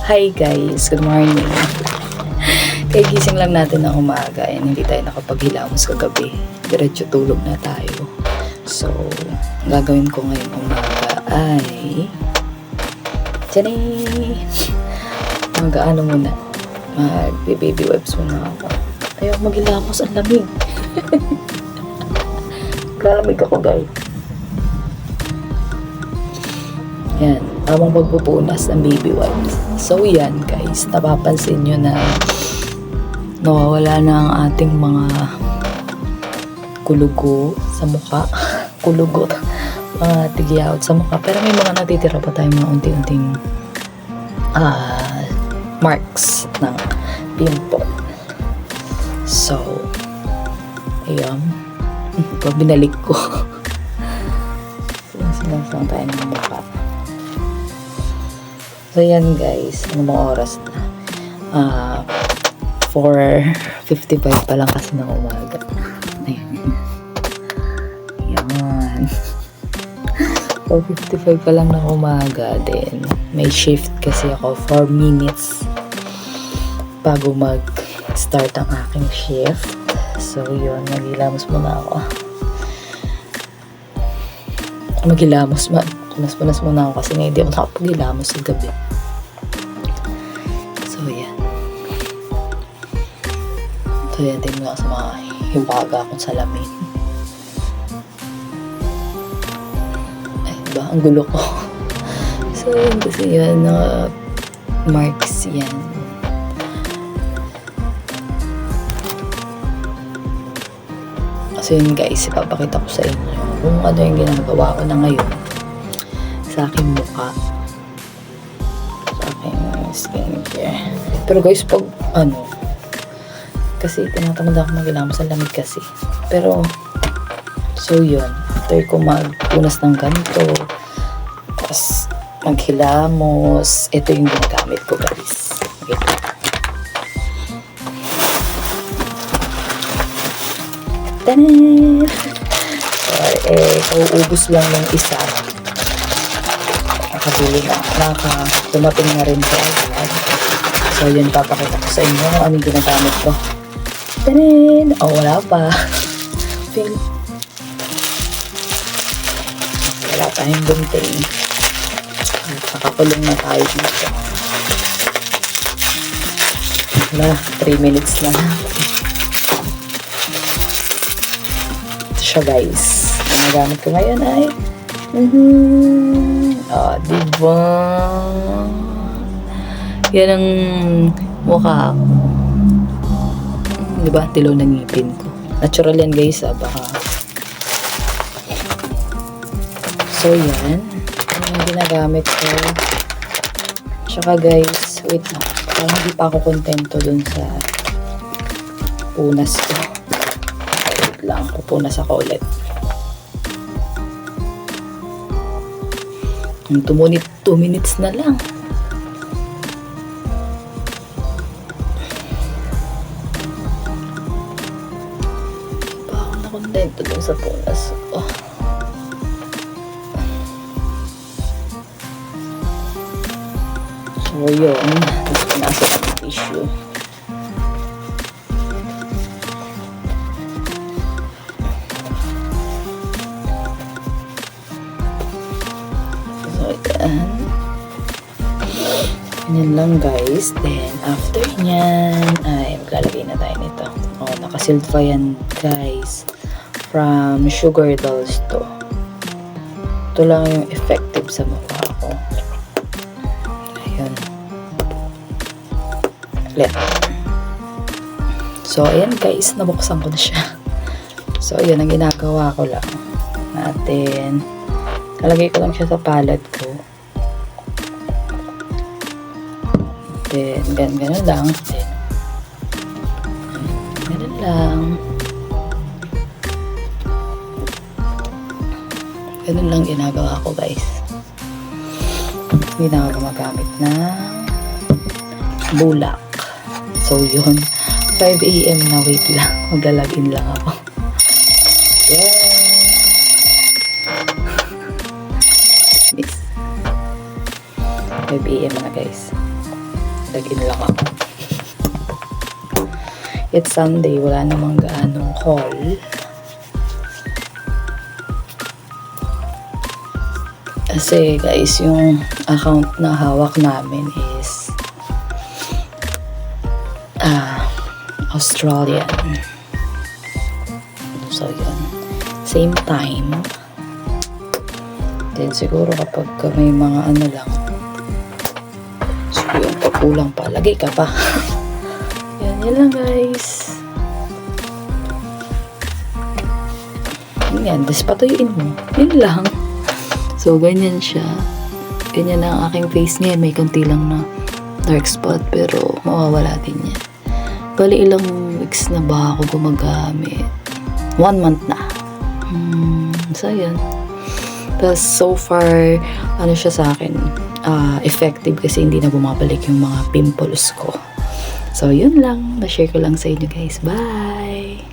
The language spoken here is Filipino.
Hi guys, good morning. Kaya gising lang natin ng umaga and hindi tayo nakapaghilamos kagabi. Diretso tulog na tayo. So, gagawin ko ngayon umaga ay tiyani! Mag-ano muna. Mag-baby wipes muna ako. Ayaw maghilamos, ang lamig. Lalamig ako guys. Yan, tamang pagpupunas ng baby wipes. So yan guys, napapansin nyo na nawawala na ang ating mga kulugo sa mukha. Kulugo, mga tigyaot sa mukha. Pero may mga natitira pa tayong mga unti-unting marks ng pimple. So, ayan. Pag binalik ko. Sinasang tayo ng mukha. So, yan guys. Ano mga oras na? 4:55 pa lang kasi ng umaga. Ayan. Yan. 4:55 pa lang ng umaga. Then, may shift kasi ako 4 minutes bago mag-start ang aking shift. So, yun. Maghilamos muna ako. Punas muna ako kasi nga hindi ako nakapaghilamos sa gabi. So, yan. So, yan. Tingnan mo sa mga hiwaga akong salamin. Ay, ba? Ang gulo ko. So, yan. Kasi yan. Marks yan. So, yun guys. Ipapakita ko sa inyo kung ano yung ginagawa ko na ngayon sa aking mukha, sa aking skincare. Pero guys, pag kasi tinatamad ako maghilamos sa lamig kasi. Pero so yun, after ko magpunas ng ganito, tapos maghilamos, ito yung ginagamit ko guys. Okay. Tanan! So, uubos lang ng isa. Nakabili na. Dumating na rin ko agad. So, yun, papakita ko sa inyo kung anong ginagamit ko. Tanin! Oh, wala pa. Wala tayong bunting. Nakakulong na tayo dito. Wala, 3 minutes na. Ito siya guys. Ang nagamit ko ngayon ay diba? Yan ang mukha ko. Diba? Tilaw ng ngipin ko. Natural yan guys, baka. So yan. Yan ang ginagamit ko. Tsaka guys, wait na. Parang hindi pa ako kontento dun sa punas ko. Wait lang, pupunas ako ulit. Tumunit 2 minutes na lang. Pa ako nakontento dun sa punas. Oh. So yun, gusto nasa ang tissue. Ganyan lang guys. Then after nyan ay maglalagay na tayo nito. Nakasealed pa yan guys from Sugar Dolls to. Ito lang yung effective sa mukha ko. Ayun. So ayan guys, nabuksan ko na siya. So ayan ang ginagawa ko lang natin. Nalagay ko lang siya sa palette ko. Then, ganun lang. Then, ganun lang. Ganun lang ginagawa ko guys. Hindi na ako gumagamit ng bulak. So, yun. 5 AM na, wait lang. Maglalagin lang ako. Yeah. 5 AM na guys. Nag-in lang ako. It's Sunday, wala namang gaanong call. Kasi guys, yung account na hawak namin is Australian. So yun, same time. Then siguro kapag may mga ano lang, so yung pagkulang pa, lagay ka pa. Yun lang guys. Yan, tapos patuyuin mo. Yun lang. So, ganyan siya. Ganyan ang aking face ngayon. May konti lang na dark spot, pero mawawala din yan. Bali, ilang weeks na ba ako gumagamit? 1 month na. So, yan. Tapos, so far, ano siya sa akin? Effective kasi hindi na bumabalik yung mga pimples ko. So, yun lang. Na-share ko lang sa inyo guys. Bye!